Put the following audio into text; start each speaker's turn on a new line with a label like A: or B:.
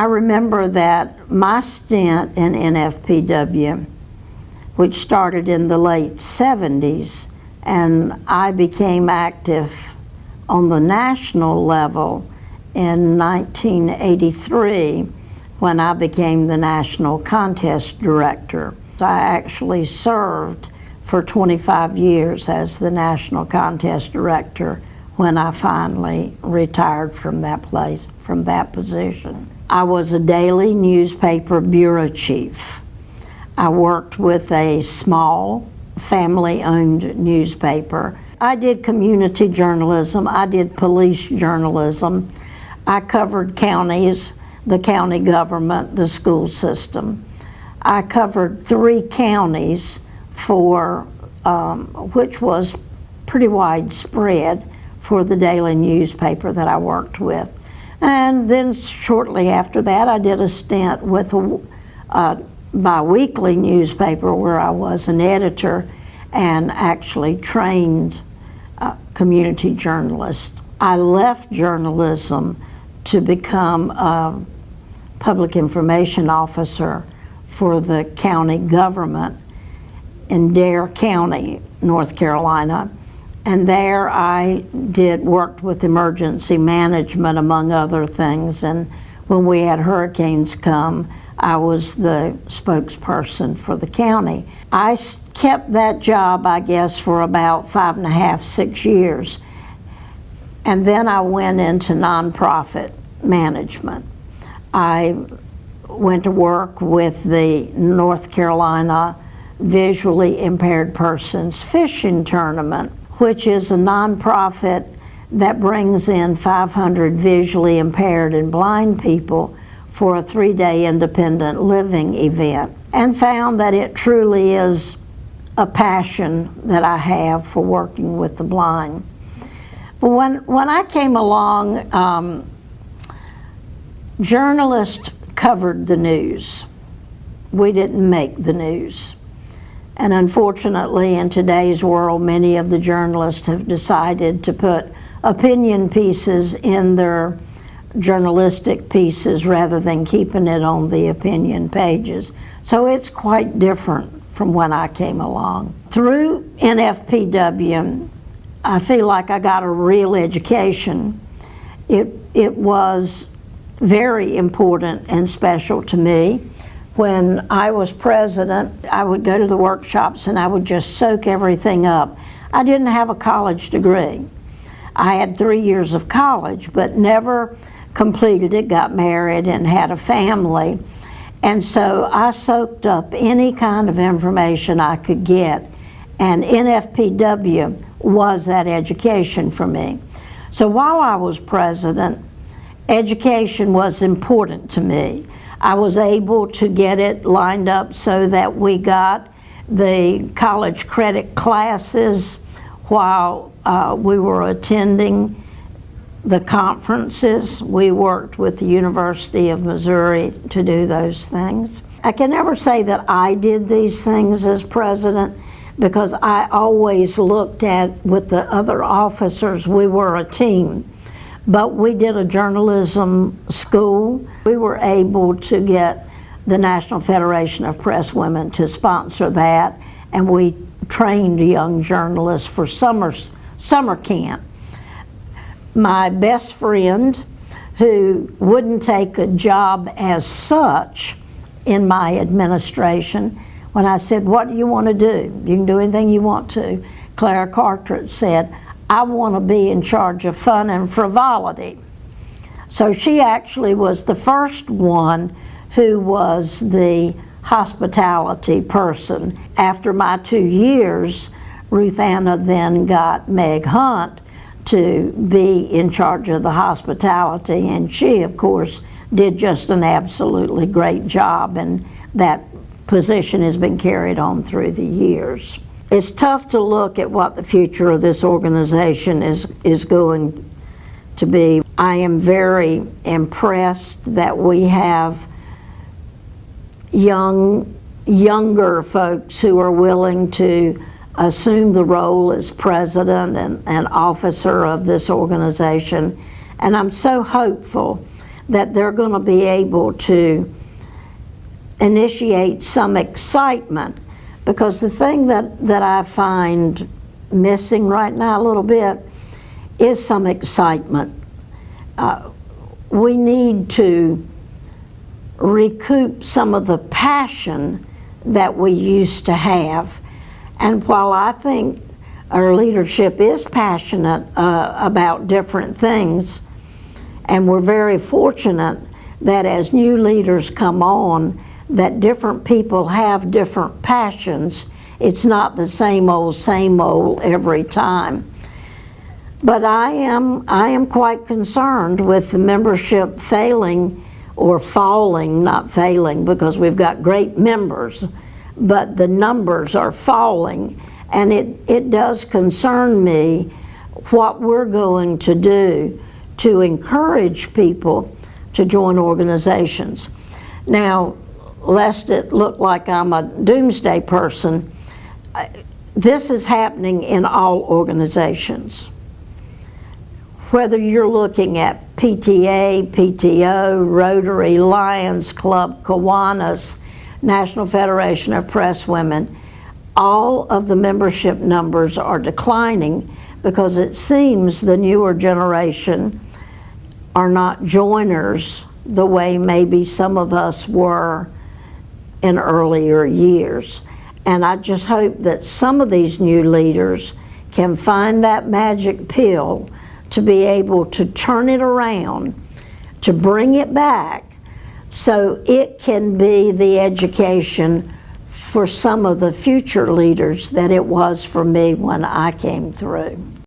A: I remember that my stint in NFPW, which started in the late 70s, and I became active on the national level in 1983 when I became the National Contest Director. I actually served for 25 years as the National Contest Director when I finally retired from that position. I was a daily newspaper bureau chief. I worked with a small family-owned newspaper. I did community journalism, I did police journalism, I covered counties, the county government, the school system. I covered 3 counties for, which was pretty widespread for the daily newspaper that I worked with. And then shortly after that, I did a stint with a bi-weekly newspaper where I was an editor and actually trained community journalists. I left journalism to become a public information officer for the county government in Dare County, North Carolina. And there I worked with emergency management, among other things. And when we had hurricanes come, I was the spokesperson for the county. I kept that job, I guess, for about 5.5, 6 years. And then I went into nonprofit management. I went to work with the North Carolina Visually Impaired Persons Fishing Tournament, which is a nonprofit that brings in 500 visually impaired and blind people for a 3-day independent living event, and found that it truly is a passion that I have for working with the blind. But when I came along, journalists covered the news. We didn't make the news. And unfortunately, in today's world, many of the journalists have decided to put opinion pieces in their journalistic pieces rather than keeping it on the opinion pages. So it's quite different from when I came along. Through NFPW, I feel like I got a real education. It was very important and special to me. When I was president, I would go to the workshops and I would just soak everything up. I didn't have a college degree. I had 3 years of college, but never completed it, got married and had a family. And so I soaked up any kind of information I could get, and NFPW was that education for me. So while I was president, education was important to me. I was able to get it lined up so that we got the college credit classes while we were attending the conferences. We worked with the University of Missouri to do those things. I can never say that I did these things as president, because I always looked at, with the other officers, we were a team. But we did a journalism school. We were able to get the National Federation of Press Women to sponsor that, and we trained young journalists for summer camp. My best friend, who wouldn't take a job as such in my administration, when I said, "What do you want to do? You can do anything you want to." Clara Carteret said, "I want to be in charge of fun and frivolity." So she actually was the first one who was the hospitality person. After my 2 years, Ruth Anna then got Meg Hunt to be in charge of the hospitality, and she, of course, did just an absolutely great job, and that position has been carried on through the years. It's tough to look at what the future of this organization is going to be. I am very impressed that we have younger folks who are willing to assume the role as president and officer of this organization. And I'm so hopeful that they're going to be able to initiate some excitement, because the thing that I find missing right now a little bit is some excitement. We need to recoup some of the passion that we used to have. And while I think our leadership is passionate about different things, and we're very fortunate that as new leaders come on, that different people have different passions. It's not the same old every time. But I am quite concerned with the membership failing, or falling, not failing, because we've got great members, but the numbers are falling. And it does concern me what we're going to do to encourage people to join organizations. Now, lest it look like I'm a doomsday person, this is happening in all organizations. Whether you're looking at PTA, PTO, Rotary, Lions Club, Kiwanis, National Federation of Press Women, all of the membership numbers are declining because it seems the newer generation are not joiners the way maybe some of us were in earlier years. And I just hope that some of these new leaders can find that magic pill to be able to turn it around, to bring it back, so it can be the education for some of the future leaders that it was for me when I came through.